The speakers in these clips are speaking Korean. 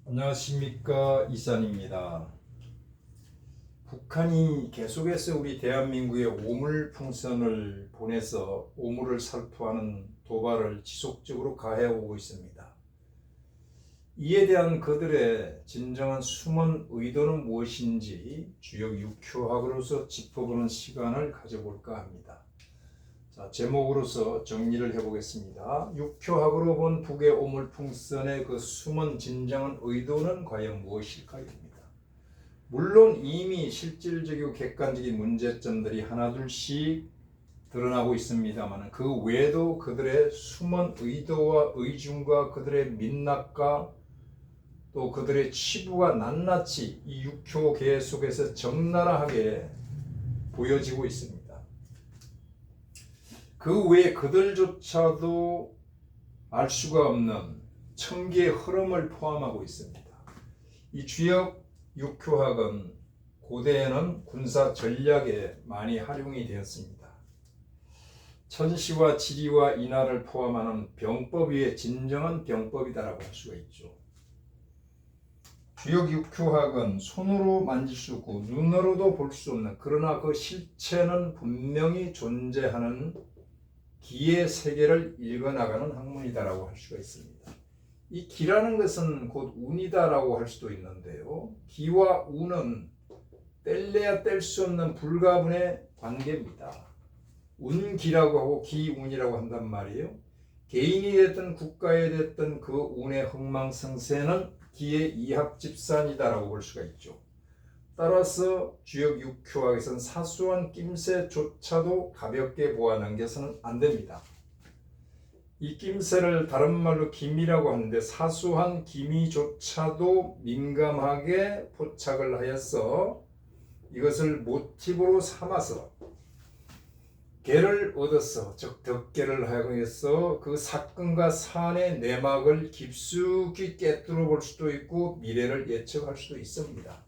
안녕하십니까, 이산입니다. 북한이 계속해서 우리 대한민국에 오물풍선을 보내서 오물을 살포하는 도발을 지속적으로 가해오고 있습니다. 이에 대한 그들의 진정한 숨은 의도는 무엇인지 주요 6효학으로서 짚어보는 시간을 가져볼까 합니다. 자, 제목으로서 정리를 해보겠습니다. 6효학으로 본 북의 오물풍선의 그 숨은 진정한 의도는 과연 무엇일까입니다. 물론 이미 실질적이고 객관적인 문제점들이 하나둘씩 드러나고 있습니다만 그 외에도 그들의 숨은 의도와 의중과 그들의 민낯과 또 그들의 치부가 낱낱이 이 6효계 속에서 적나라하게 보여지고 있습니다. 그 외에 그들조차도 알 수가 없는 천개의 흐름을 포함하고 있습니다. 이 주역 6효학은 고대에는 군사 전략에 많이 활용이 되었습니다. 천시와 지리와 인하를 포함하는 병법 위에 진정한 병법이다라고 할 수가 있죠. 주역 6효학은 손으로 만질 수 없고 눈으로도 볼 수 없는, 그러나 그 실체는 분명히 존재하는 기의 세계를 읽어나가는 학문이다라고 할 수가 있습니다. 이 기라는 것은 곧 운이다라고 할 수도 있는데요. 기와 운은 뗄래야 뗄 수 없는 불가분의 관계입니다. 운기라고 하고 기운이라고 한단 말이에요. 개인이 됐든 국가에 됐든 그 운의 흥망성쇠는 기의 이합집산이다라고 볼 수가 있죠. 따라서 주역 6효학에서는 사소한 낌새조차도 가볍게 보아 넘겨서는 안 됩니다. 이 낌새를 다른 말로 기미라고 하는데 사소한 기미조차도 민감하게 포착을 하여서 이것을 모티브로 삼아서 개를 얻어서, 즉 덕개를 하여서 그 사건과 사안의 내막을 깊숙이 꿰뚫어 볼 수도 있고 미래를 예측할 수도 있습니다.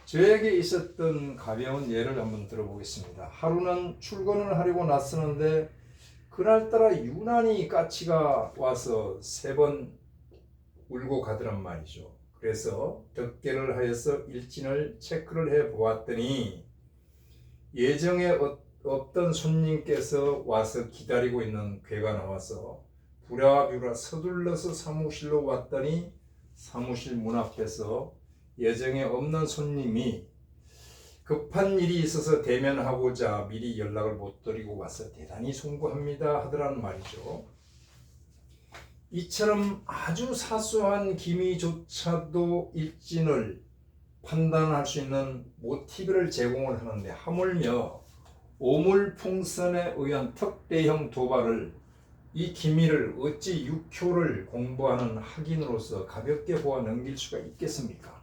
저에게 있었던 가벼운 예를 한번 들어보겠습니다. 하루는 출근을 하려고 나서는데 그날따라 유난히 까치가 와서 3번 울고 가더란 말이죠. 그래서 덕개를 하여서 일진을 체크를 해 보았더니 예정에 없던 손님께서 와서 기다리고 있는 괴가 나와서 부랴부랴 서둘러서 사무실로 왔더니 사무실 문 앞에서 예정에 없는 손님이 급한 일이 있어서 대면하고자 미리 연락을 못 드리고 와서 대단히 송구합니다 하더라는 말이죠. 이처럼 아주 사소한 기미조차도 일진을 판단할 수 있는 모티브를 제공을 하는데 하물며 오물풍선에 의한 특대형 도발을, 이 기미를 어찌 6효를 공부하는 학인으로서 가볍게 보아 넘길 수가 있겠습니까?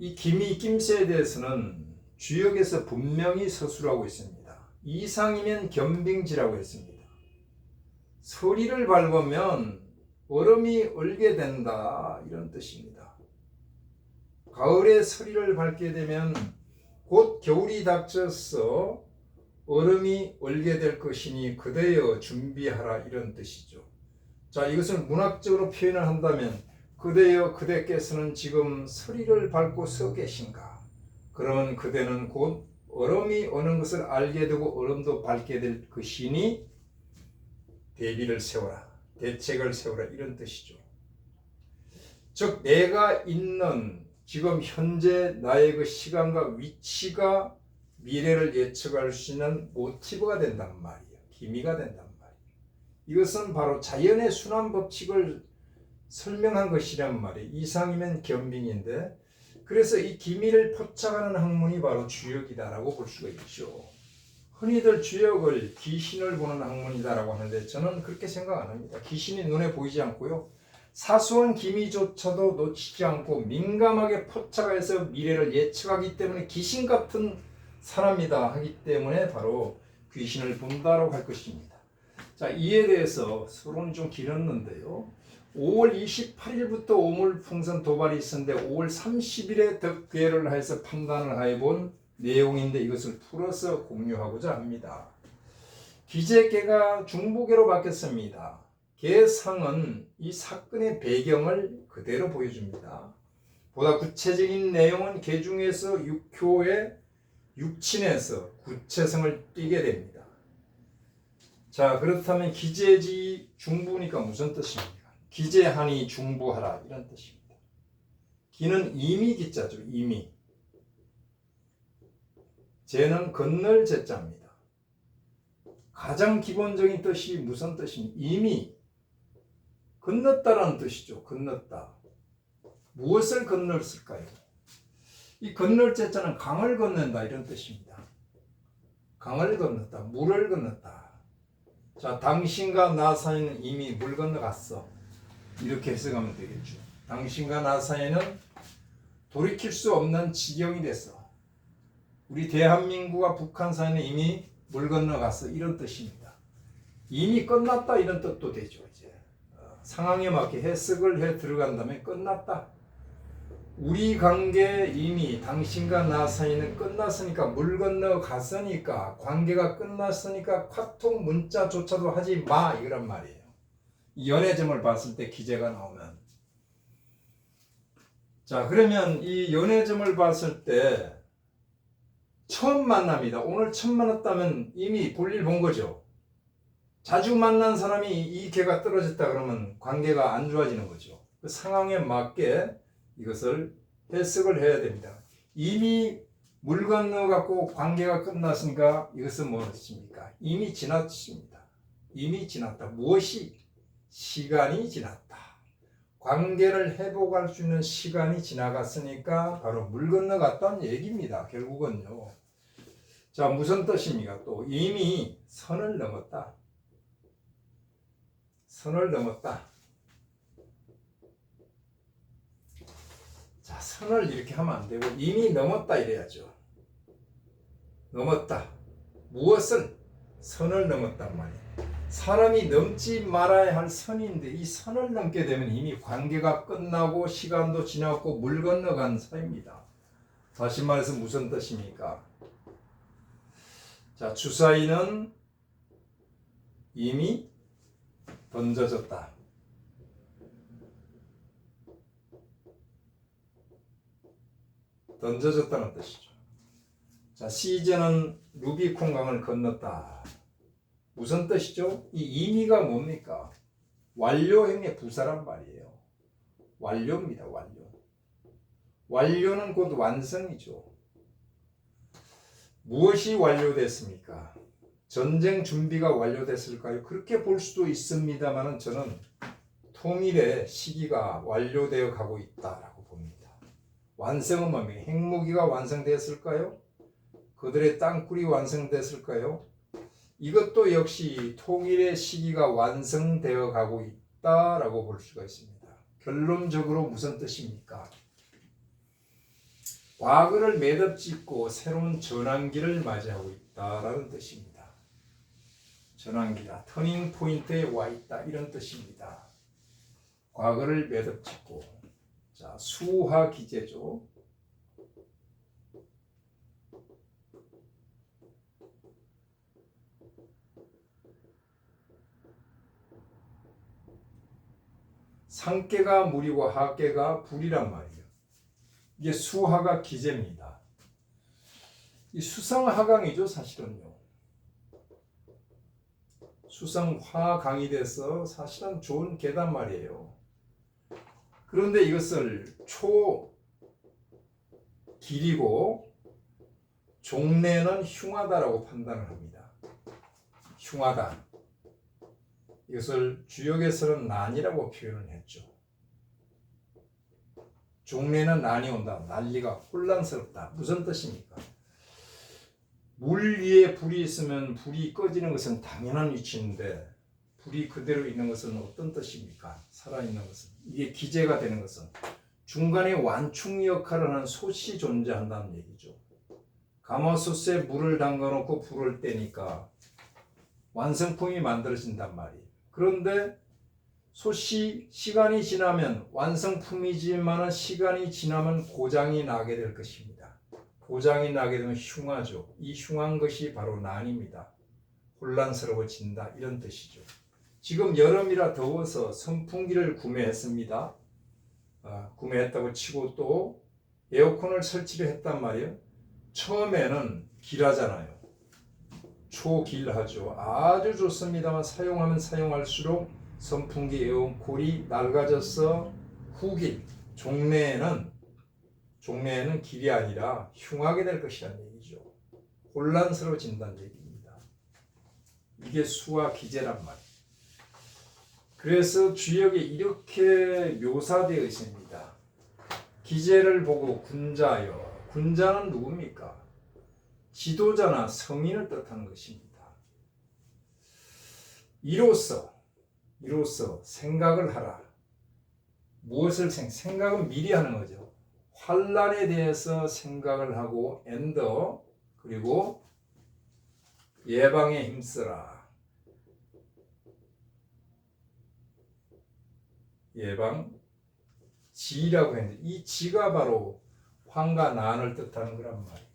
이 기미 낌새에 대해서는 주역에서 분명히 서술하고 있습니다. 이상이면 겸빙지라고 했습니다. 서리를 밟으면 얼음이 얼게 된다, 이런 뜻입니다. 가을에 서리를 밟게 되면 곧 겨울이 닥쳐서 얼음이 얼게 될 것이니 그대여 준비하라, 이런 뜻이죠. 자, 이것을 문학적으로 표현을 한다면 그대여, 그대께서는 지금 서리를 밟고 서 계신가? 그러면 그대는 곧 얼음이 오는 것을 알게 되고 얼음도 밟게 될 것이니 대비를 세워라, 대책을 세워라, 이런 뜻이죠. 즉 내가 있는 지금 현재 나의 그 시간과 위치가 미래를 예측할 수 있는 모티브가 된단 말이에요. 기미가 된단 말이에요. 이것은 바로 자연의 순환 법칙을 설명한 것이란 말이에요. 이상이면 겸빙인데, 그래서 이 기미를 포착하는 학문이 바로 주역이다라고 볼 수가 있죠. 흔히들 주역을 귀신을 보는 학문이다라고 하는데 저는 그렇게 생각 안 합니다. 귀신이 눈에 보이지 않고요, 사소한 기미조차도 놓치지 않고 민감하게 포착해서 미래를 예측하기 때문에 귀신 같은 사람이다 하기 때문에 바로 귀신을 본다라고 할 것입니다. 자, 이에 대해서 서론이 좀 길었는데요. 5월 28일부터 오물풍선 도발이 있었는데 5월 30일에 덕괴를 해서 판단을 해본 내용인데 이것을 풀어서 공유하고자 합니다. 기재계가 중보계로 바뀌었습니다. 개상은 이 사건의 배경을 그대로 보여줍니다. 보다 구체적인 내용은 개중에서 6교의 육친에서 구체성을 띠게 됩니다. 자, 그렇다면 기재지 중부니까 무슨 뜻입니까? 기재하니 중부하라 이런 뜻입니다. 기는 이미 기자죠. 이미. 재는 건널 재자입니다. 가장 기본적인 뜻이 무슨 뜻입니까? 이미 건넜다라는 뜻이죠. 건넜다. 무엇을 건넜을까요? 이 건널 재자는 강을 건넨다 이런 뜻입니다. 강을 건넜다. 물을 건넜다. 자, 당신과 나 사이는 이미 물 건너갔어. 이렇게 해석하면 되겠죠. 당신과 나 사이는 돌이킬 수 없는 지경이 됐어. 우리 대한민국과 북한 사이는 이미 물 건너갔어. 이런 뜻입니다. 이미 끝났다 이런 뜻도 되죠. 이제 상황에 맞게 해석을 해 들어간다면 끝났다. 우리 관계 이미 당신과 나 사이는 끝났으니까 물 건너갔으니까 관계가 끝났으니까 카톡 문자조차도 하지 마 이거란 말이에요. 연애점을 봤을 때 기재가 나오면 자 그러면 이 연애점을 봤을 때 처음 만납니다. 오늘 처음 만났다면 이미 볼일 본 거죠. 자주 만난 사람이 이 개가 떨어졌다 그러면 관계가 안 좋아지는 거죠. 그 상황에 맞게 이것을 해석을 해야 됩니다. 이미 물 건너갖고 관계가 끝났으니까 이것은 무엇입니까? 이미 지났습니다. 이미 지났다. 무엇이? 시간이 지났다. 관계를 회복할 수 있는 시간이 지나갔으니까 바로 물 건너갔다는 얘기입니다. 결국은요. 자, 무슨 뜻입니까? 또 이미 선을 넘었다. 선을 넘었다. 자, 선을 이렇게 하면 안 되고 이미 넘었다 이래야죠. 넘었다. 무엇을? 선을 넘었단 말이에요. 사람이 넘지 말아야 할 선인데 이 선을 넘게 되면 이미 관계가 끝나고 시간도 지났고 물 건너간 사이입니다. 다시 말해서 무슨 뜻입니까? 자, 주사위는 이미 던져졌다. 던져졌다는 뜻이죠. 자, 시제는 루비콘 강을 건넜다. 무슨 뜻이죠? 이 이미가 뭡니까? 완료형의 부사란 말이에요. 완료입니다. 완료. 완료는 곧 완성이죠. 무엇이 완료됐습니까? 전쟁 준비가 완료됐을까요? 그렇게 볼 수도 있습니다만 저는 통일의 시기가 완료되어 가고 있다라고 봅니다. 완성은 뭡니까? 핵무기가 완성됐을까요? 그들의 땅굴이 완성됐을까요? 이것도 역시 통일의 시기가 완성되어 가고 있다라고 볼 수가 있습니다. 결론적으로 무슨 뜻입니까? 과거를 매듭짓고 새로운 전환기를 맞이하고 있다라는 뜻입니다. 전환기다. 터닝 포인트에 와 있다. 이런 뜻입니다. 과거를 매듭짓고. 자, 수화 기제죠. 상계가 물이고 하계가 불이란 말이에요. 이게 수하가 기제입니다. 이 수성하강이죠, 사실은요. 수성화강이 돼서 사실은 좋은 개단 말이에요. 그런데 이것을 초길이고 종래는 흉하다라고 판단을 합니다. 흉하다. 이것을 주역에서는 난이라고 표현을 했죠. 종래는 난이 온다. 난리가 혼란스럽다. 무슨 뜻입니까? 물 위에 불이 있으면 불이 꺼지는 것은 당연한 위치인데 불이 그대로 있는 것은 어떤 뜻입니까? 살아있는 것은. 이게 기제가 되는 것은 중간에 완충 역할을 하는 솥이 존재한다는 얘기죠. 가마솥에 물을 담가놓고 불을 떼니까 완성품이 만들어진단 말이에요. 그런데 솥이 시간이 지나면 완성품이지만 시간이 지나면 고장이 나게 될 것입니다. 고장이 나게 되면 흉하죠. 이 흉한 것이 바로 난입니다. 혼란스러워진다 이런 뜻이죠. 지금 여름이라 더워서 선풍기를 구매했습니다. 구매했다고 치고 또 에어컨을 설치를 했단 말이에요. 처음에는 길하잖아요. 초길하죠. 아주 좋습니다만 사용하면 사용할수록 선풍기 에어컨이 낡아져서 후길, 종래에는 길이 아니라 흉하게 될 것이라는 얘기죠. 혼란스러워진다는 얘기입니다. 이게 수와 기제란 말이에요. 그래서 주역에 이렇게 묘사되어 있습니다. 기제를 보고 군자여. 군자는 누굽니까? 지도자나 성인을 뜻하는 것입니다. 이로써 생각을 하라. 무엇을 생각은 미리 하는 거죠. 환란에 대해서 생각을 하고 그리고 예방에 힘쓰라. 예방 지라고 했는데 이 지가 바로 환과 난을 뜻하는 거란 말이에요.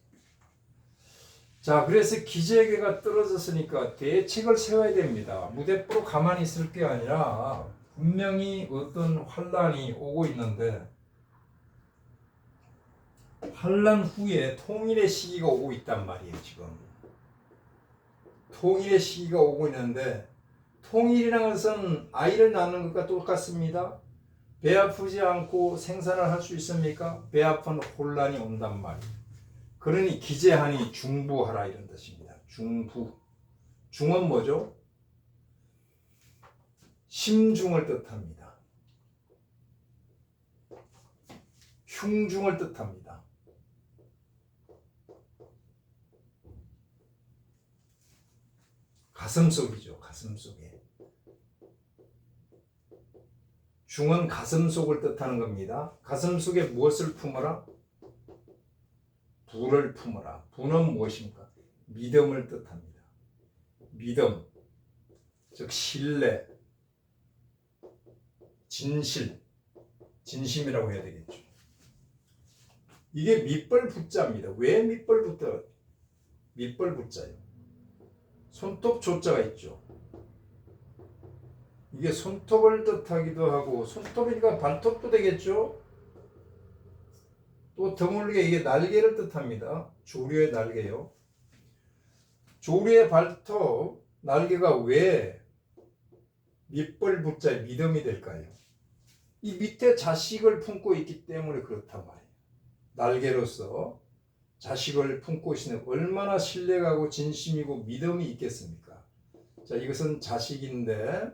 자, 그래서 기재계가 떨어졌으니까 대책을 세워야 됩니다. 무대뽀로 가만히 있을 게 아니라 분명히 어떤 환란이 오고 있는데 환란 후에 통일의 시기가 오고 있단 말이에요. 지금 통일의 시기가 오고 있는데 통일이라는 것은 아이를 낳는 것과 똑같습니다. 배 아프지 않고 생산을 할 수 있습니까? 배 아픈 혼란이 온단 말이에요. 그러니 기재하니 중부하라 이런 뜻입니다. 중부. 중은 뭐죠? 심중을 뜻합니다. 흉중을 뜻합니다. 가슴속이죠. 가슴속에. 중은 가슴속을 뜻하는 겁니다. 가슴속에 무엇을 품어라? 부를 품어라. 부는 무엇입니까? 믿음을 뜻합니다. 믿음, 즉 신뢰, 진심이라고 해야 되겠죠. 이게 밑벌 붙자입니다. 왜 밑벌 붙자요? 손톱 조자가 있죠. 이게 손톱을 뜻하기도 하고 손톱이니까 발톱도 되겠죠. 또 드물게 이게 날개를 뜻합니다. 조류의 날개요. 조류의 발톱, 날개가 왜 밑벌 붙자의 믿음이 될까요? 이 밑에 자식을 품고 있기 때문에 그렇단 말이에요. 날개로서 자식을 품고 있으니 얼마나 신뢰가고 진심이고 믿음이 있겠습니까? 자, 이것은 자식인데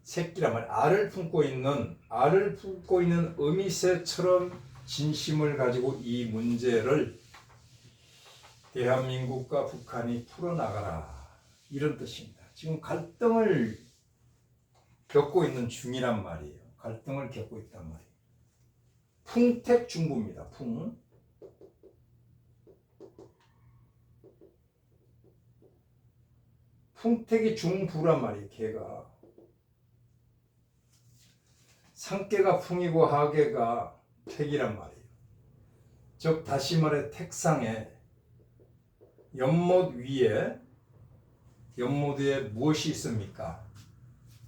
새끼란 말이에요. 알을 품고 있는 어미새처럼 진심을 가지고 이 문제를 대한민국과 북한이 풀어나가라 이런 뜻입니다. 지금 갈등을 겪고 있는 중이란 말이에요. 갈등을 겪고 있단 말이에요. 풍택중부입니다. 풍택이 중부란 말이에요. 개가 상계가 풍이고 하계가 택이란 말이에요. 즉 다시 말해 택상에 연못 위에 무엇이 있습니까?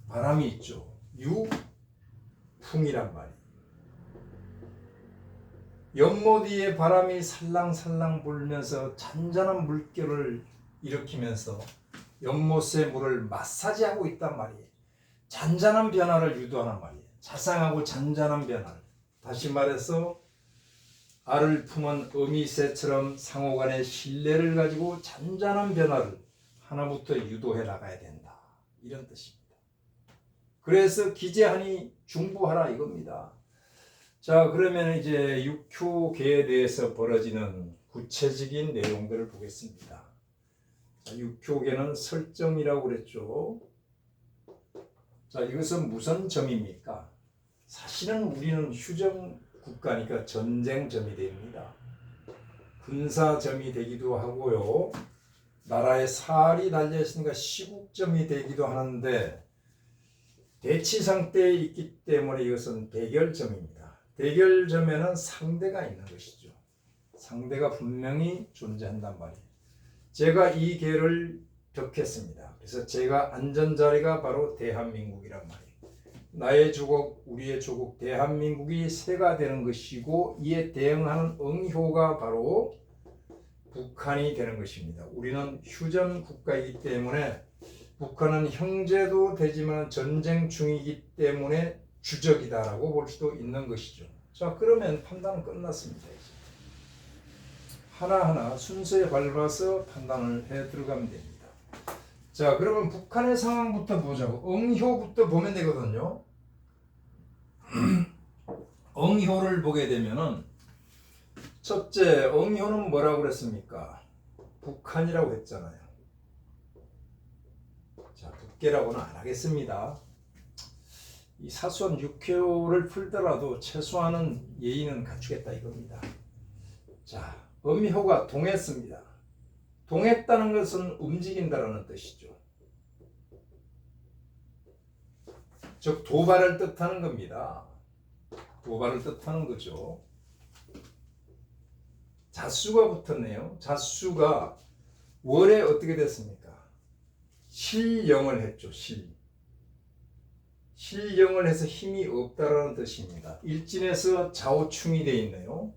바람이 있죠. 유풍이란 말이에요. 연못 위에 바람이 살랑살랑 불면서 잔잔한 물결을 일으키면서 연못의 물을 마사지하고 있단 말이에요. 잔잔한 변화를 유도하는 말이에요. 자상하고 잔잔한 변화를. 다시 말해서 알을 품은 어미새처럼 상호간의 신뢰를 가지고 잔잔한 변화를 하나부터 유도해 나가야 된다. 이런 뜻입니다. 그래서 기재하니 중부하라 이겁니다. 자, 그러면 이제 육효계에 대해서 벌어지는 구체적인 내용들을 보겠습니다. 자, 육효계는 설정이라고 그랬죠. 자, 이것은 무슨 점입니까? 사실은 우리는 휴전 국가니까 전쟁점이 됩니다. 군사점이 되기도 하고요. 나라에 살이 달려있으니까 시국점이 되기도 하는데 대치상 때에 있기 때문에 이것은 대결점입니다. 대결점에는 상대가 있는 것이죠. 상대가 분명히 존재한단 말이에요. 제가 이 계를 덕했습니다. 그래서 제가 앉은 자리가 바로 대한민국이란 말이에요. 나의 조국, 우리의 조국 대한민국이 새가 되는 것이고 이에 대응하는 응효가 바로 북한이 되는 것입니다. 우리는 휴전 국가이기 때문에 북한은 형제도 되지만 전쟁 중이기 때문에 주적이다라고 볼 수도 있는 것이죠. 자, 그러면 판단은 끝났습니다. 이제. 하나하나 순서에 밟아서 판단을 해 들어가면 됩니다. 자, 그러면 북한의 상황부터 보자고. 응효부터 보면 되거든요. 응효를 보게 되면은 첫째, 응효는 뭐라고 그랬습니까? 북한이라고 했잖아요. 자, 북계라고는 안 하겠습니다. 이 사소한 6개월을 풀더라도 최소한은 예의는 갖추겠다 이겁니다. 자, 음효가 동했습니다. 동했다는 것은 움직인다라는 뜻이죠. 즉 도발을 뜻하는 겁니다. 도발을 뜻하는 거죠. 자수가 붙었네요. 자수가 월에 어떻게 됐습니까? 실령을 했죠. 실령을 해서 힘이 없다라는 뜻입니다. 일진에서 좌우충이 되어 있네요.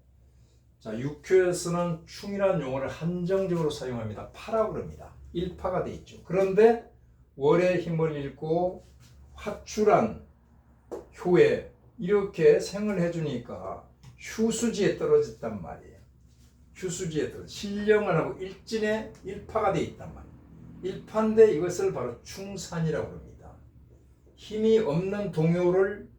자, 육효에서는 충이라는 용어를 한정적으로 사용합니다. 파라고 그럽니다. 일파가 되어 있죠. 그런데 월의 힘을 잃고 화출한 효에 이렇게 생을 해주니까 휴수지에 떨어졌단 말이에요. 휴수지에 떨어져 실령을 하고 일진에 일파가 되어 있단 말이에요. 일파인데 이것을 바로 충산이라고 합니다. 힘이 없는 동요를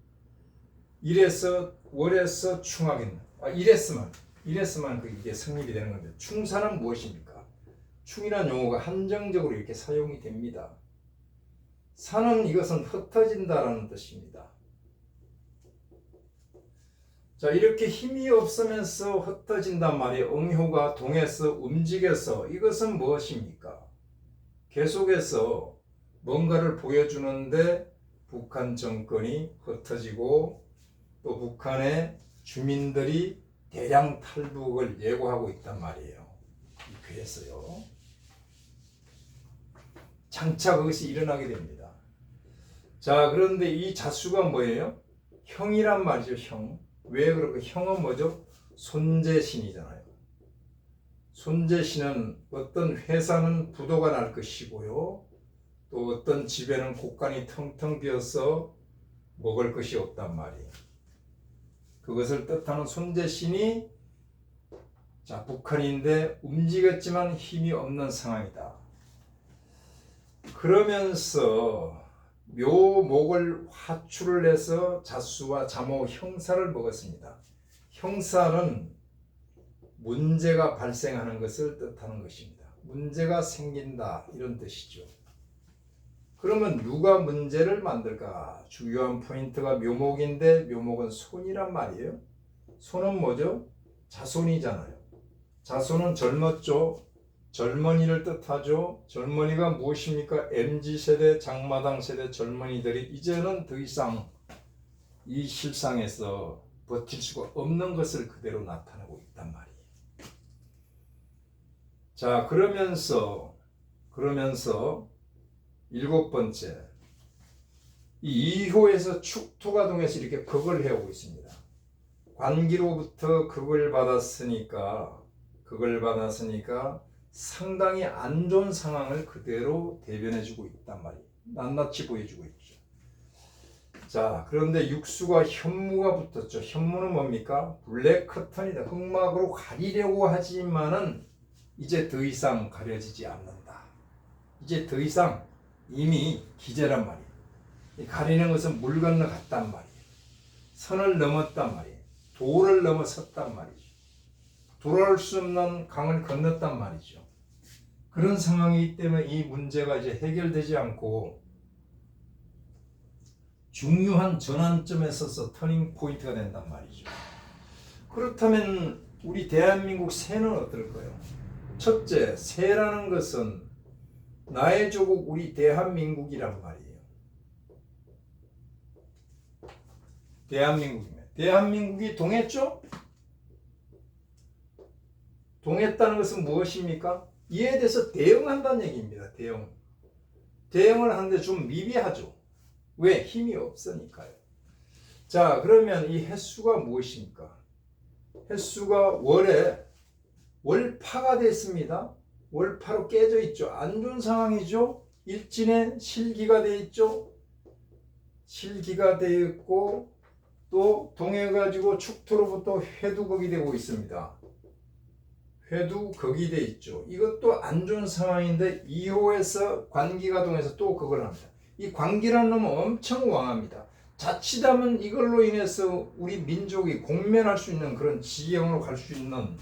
일에서 월에서 충하겠는. 이랬으면 이게 성립이 되는 건데 충산은 무엇입니까? 충이라는 용어가 한정적으로 이렇게 사용이 됩니다. 산은 이것은 흩어진다라는 뜻입니다. 자, 이렇게 힘이 없으면서 흩어진단 말이에요. 응효가 동해서 움직여서 이것은 무엇입니까? 계속해서 뭔가를 보여주는데 북한 정권이 흩어지고 또 북한의 주민들이 대량 탈북을 예고하고 있단 말이에요. 그래서요. 장차 그것이 일어나게 됩니다. 자, 그런데 이 자수가 뭐예요? 형이란 말이죠. 형. 왜 그럴까? 형은 뭐죠? 손재신이잖아요. 손재신은 어떤 회사는 부도가 날 것이고요. 또 어떤 집에는 곳간이 텅텅 비어서 먹을 것이 없단 말이에요. 그것을 뜻하는 손재신이 자, 북한인데 움직였지만 힘이 없는 상황이다. 그러면서 묘목을 화출을 해서 자수와 자모 형사를 먹었습니다. 형사는 문제가 발생하는 것을 뜻하는 것입니다. 문제가 생긴다 이런 뜻이죠. 그러면 누가 문제를 만들까? 주요한 포인트가 묘목인데 묘목은 손이란 말이에요. 손은 뭐죠? 자손이잖아요. 자손은 젊었죠. 젊은이를 뜻하죠. 젊은이가 무엇입니까? MZ세대, 장마당 세대 젊은이들이 이제는 더 이상 이 실상에서 버틸 수가 없는 것을 그대로 나타내고 있단 말이에요. 자, 그러면서 일곱 번째, 이 2호에서 축토가 동해서 이렇게 극을 해오고 있습니다. 관기로부터 극을 받았으니까 상당히 안 좋은 상황을 그대로 대변해주고 있단 말이에요. 낱낱이 보여주고 있죠. 자, 그런데 육수가 현무가 붙었죠. 현무는 뭡니까? 블랙 커튼이다. 흑막으로 가리려고 하지만은 이제 더 이상 가려지지 않는다. 이제 더 이상 이미 기재란 말이에요. 가리는 것은 물 건너갔단 말이에요. 선을 넘었단 말이에요. 도를 넘어섰단 말이죠. 돌아올 수 없는 강을 건넜단 말이죠. 그런 상황이기 때문에 이 문제가 이제 해결되지 않고 중요한 전환점에 서서 터닝 포인트가 된단 말이죠. 그렇다면 우리 대한민국 새는 어떨까요? 첫째, 새라는 것은 나의 조국 우리 대한민국이란 말이에요. 대한민국이 동했죠? 동했다는 것은 무엇입니까? 이에 대해서 대응한다는 얘기입니다. 대응을 하는데 좀 미비하죠. 왜? 힘이 없으니까요. 자, 그러면 이 횟수가 무엇입니까? 횟수가 월파가 됐습니다. 월파로 깨져 있죠. 안 좋은 상황이죠. 일진에 실기가 되어 있죠. 실기가 되어 있고 또 동해가지고 축토로부터 회두극이 되고 있습니다. 회두극이 되어 있죠. 이것도 안 좋은 상황인데 2호에서 관기가 동해서 또 그걸 합니다. 이 관기라는 놈은 엄청 왕합니다. 자칫하면 이걸로 인해서 우리 민족이 공면할 수 있는 그런 지경으로 갈 수 있는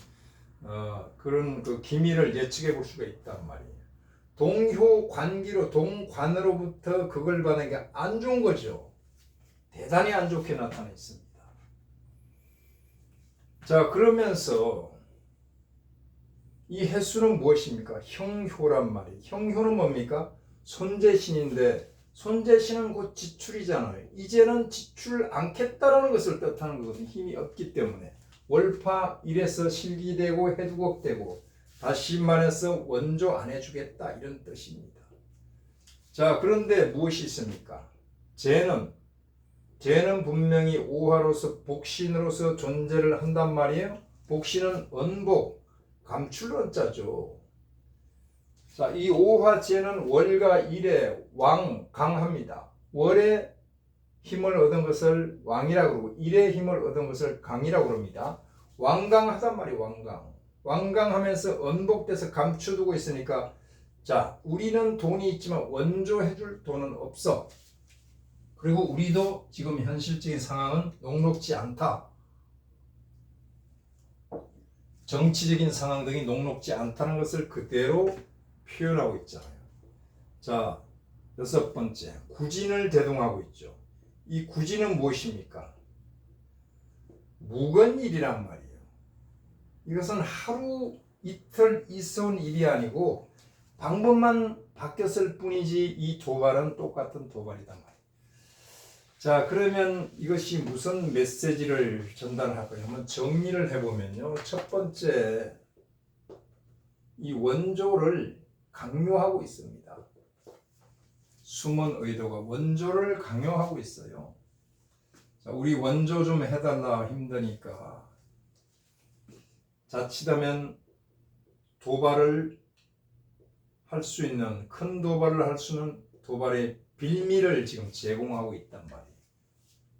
그런 그 기미를 예측해 볼 수가 있단 말이에요. 동효 관기로 동관으로부터 그걸 받는 게 안 좋은 거죠. 대단히 안 좋게 나타나 있습니다. 자, 그러면서 이 횟수는 무엇입니까? 형효란 말이에요. 형효는 뭡니까? 손재신인데 손재신은 곧 지출이잖아요. 이제는 지출 않겠다라는 것을 뜻하는 거거든요. 힘이 없기 때문에. 월파 1에서 실기되고 해두곡되고 다시 말해서 원조 안 해주겠다 이런 뜻입니다. 자, 그런데 무엇이 있습니까? 재는 분명히 오화로서 복신으로서 존재를 한단 말이에요. 복신은 언복, 감출 언자죠. 자, 이 오화재는 월과 일에 왕, 강합니다. 월에 힘을 얻은 것을 왕이라고 그러고 일에 힘을 얻은 것을 강이라고 그럽니다. 왕강하단 말이에요. 왕강하면서 언복돼서 감춰두고 있으니까 자, 우리는 돈이 있지만 원조해줄 돈은 없어. 그리고 우리도 지금 현실적인 상황은 녹록지 않다. 정치적인 상황 등이 녹록지 않다는 것을 그대로 표현하고 있잖아요. 자, 6번째, 구진을 대동하고 있죠. 이 구진은 무엇입니까? 무건일이란 말이에요. 이것은 하루 이틀 있어온 일이 아니고 방법만 바뀌었을 뿐이지 이 도발은 똑같은 도발이단 말이에요. 자, 그러면 이것이 무슨 메시지를 전달할까요? 한번 정리를 해보면요. 첫 번째, 이 원조를 강요하고 있습니다. 숨은 의도가 원조를 강요하고 있어요. 자, 우리 원조 좀 해달라 힘드니까 자칫하면 도발을 할 수 있는 큰 도발을 할 수 있는 도발의 빌미를 지금 제공하고 있단 말이에요.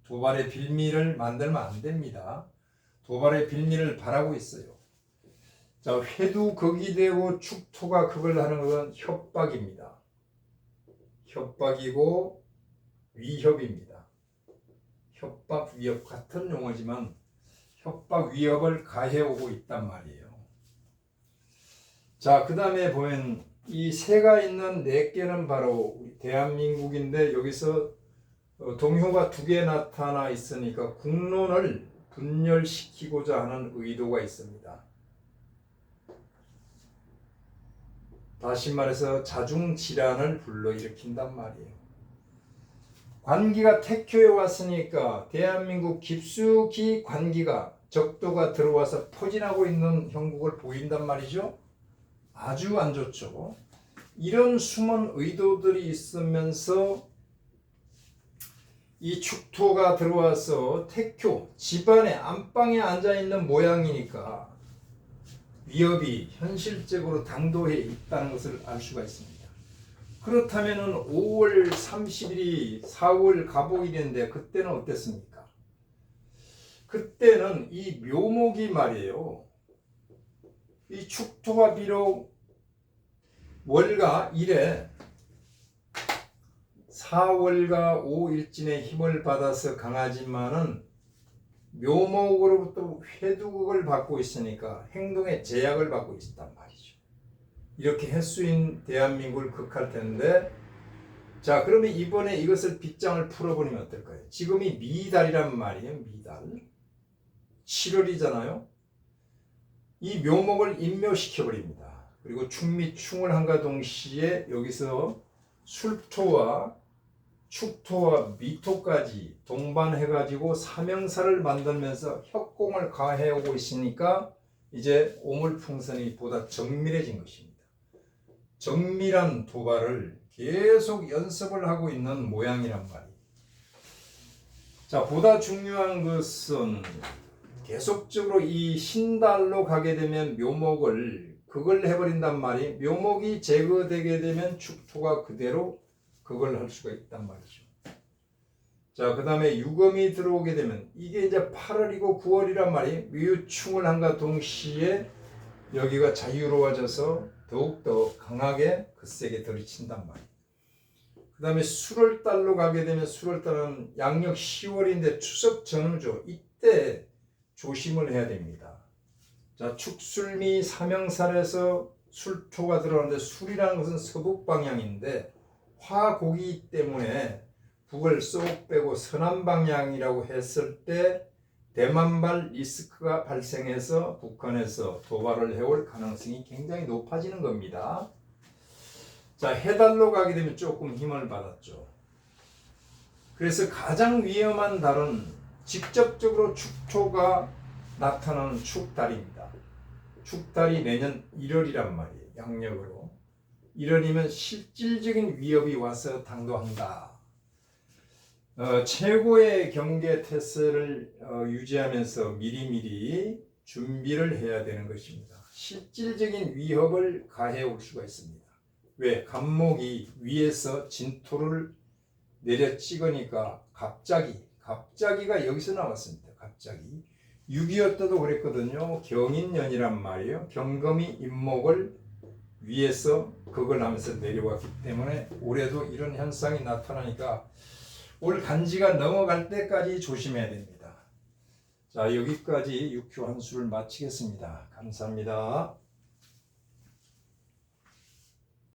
도발의 빌미를 만들면 안 됩니다. 도발의 빌미를 바라고 있어요. 자, 회두 극이 되고 축토가 극을 하는 것은 협박입니다. 협박이고 위협입니다. 협박, 위협 같은 용어지만 협박, 위협을 가해오고 있단 말이에요. 자, 그 다음에 보면 이 새가 있는 4개는 바로 우리 대한민국인데 여기서 동효가 2개 나타나 있으니까 국론을 분열시키고자 하는 의도가 있습니다. 다시 말해서 자중질환을 불러일으킨단 말이에요. 관기가 택효에 왔으니까 대한민국 깊숙이 관기가 적도가 들어와서 퍼진하고 있는 형국을 보인단 말이죠. 아주 안 좋죠. 이런 숨은 의도들이 있으면서 이 축토가 들어와서 택효, 집안의 안방에 앉아있는 모양이니까 위협이 현실적으로 당도해 있다는 것을 알 수가 있습니다. 그렇다면 5월 30일이 4월 갑오일인데 그때는 어땠습니까? 그때는 이 묘목이 말이에요. 이 축토가 비록 월과 일에 4월과 5일진의 힘을 받아서 강하지만은 묘목으로부터 회두극을 받고 있으니까 행동에 제약을 받고 있단 말이죠. 이렇게 횟수인 대한민국을 극할 텐데, 자, 그러면 이번에 이것을 빗장을 풀어버리면 어떨까요? 지금이 미달이란 말이에요. 미달 7월이잖아요. 이 묘목을 인묘시켜버립니다. 그리고 충미 충을 한가 동시에 여기서 술토와 축토와 미토까지 동반해가지고 사명사를 만들면서 협공을 가해오고 있으니까 이제 오물풍선이 보다 정밀해진 것입니다. 정밀한 도발을 계속 연습을 하고 있는 모양이란 말이에요. 자, 보다 중요한 것은 계속적으로 이 신달로 가게 되면 묘목을 그걸 해버린단 말이, 묘목이 제거되게 되면 축토가 그대로 그걸 할 수가 있단 말이죠. 자, 그 다음에 유금이 들어오게 되면 이게 이제 8월이고 9월이란 말이 묘충을 한과 동시에 여기가 자유로워져서 더욱더 강하게 거세게 들이친단 말이에요. 그 다음에 수월달로 가게 되면 수월달은 양력 10월인데 추석 전후죠. 이때 조심을 해야 됩니다. 자, 축술미 삼형살에서 술토가 들어가는데 술이라는 것은 서북 방향인데 화곡이기 때문에 북을 쏙 빼고 서남 방향이라고 했을 때 대만발 리스크가 발생해서 북한에서 도발을 해올 가능성이 굉장히 높아지는 겁니다. 자, 해달로 가게 되면 조금 힘을 받았죠. 그래서 가장 위험한 달은 직접적으로 축토가 나타나는 축달입니다. 축달이 내년 1월이란 말이에요. 양력으로. 1월이면 실질적인 위협이 와서 당도한다. 최고의 경계 태세를 유지하면서 미리미리 준비를 해야 되는 것입니다. 실질적인 위협을 가해 올 수가 있습니다. 왜? 간목이 위에서 진토를 내려 찍으니까 갑자기가 여기서 나왔습니다. 갑자기 6.25 때도 그랬거든요. 경인년이란 말이에요. 경금이 임목을 위에서 그걸 하면서 내려왔기 때문에 올해도 이런 현상이 나타나니까 올 간지가 넘어갈 때까지 조심해야 됩니다. 자, 여기까지 육효 한수를 마치겠습니다. 감사합니다.